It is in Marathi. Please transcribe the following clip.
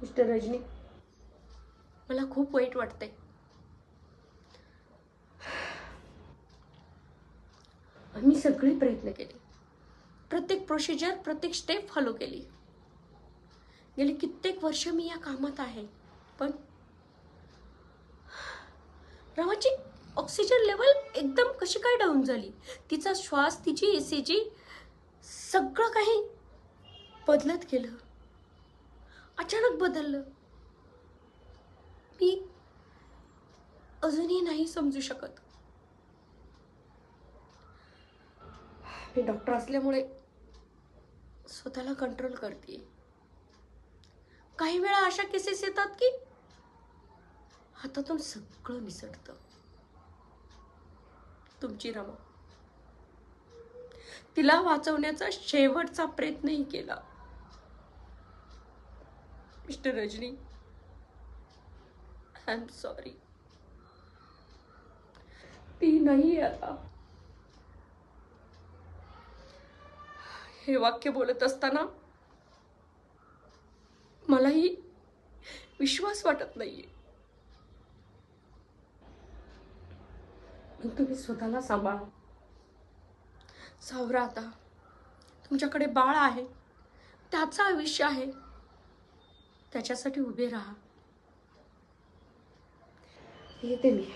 मिस्टर रजनी, मला खूप वाईट वाटतंय. आम्ही सगळे प्रयत्न केले, प्रत्येक प्रोसिजर, प्रत्येक स्टेप फॉलो केली. गेली कित्येक वर्ष मी या कामात आहे, पण रामाची ऑक्सिजन लेवल एकदम कशी काय डाऊन झाली. तिचा श्वास, तिची ECG सगळं काही बदलत गेलं, अचानक बदललं. मी अजूनही नाही समजू शकत. मी डॉक्टर असल्यामुळे स्वतःला कंट्रोल करते. काही वेळा अशा केसेस येतात की हातातून सगळं निसटतं. तुमची रमा, तिला वाचवण्याचा शेवटचा प्रयत्नही केला. Mister Rajani, I am sorry. ती नाही आता. हे वाक्य बोलत असताना मलाही विश्वास वाटत नाहीये. तुम्ही स्वतःला सांभाळा. सावरा आता. तुमच्याकडे बाळ आहे, त्याचं आयुष्य आहे, त्याच्यासाठी उभे राहा. येते मी.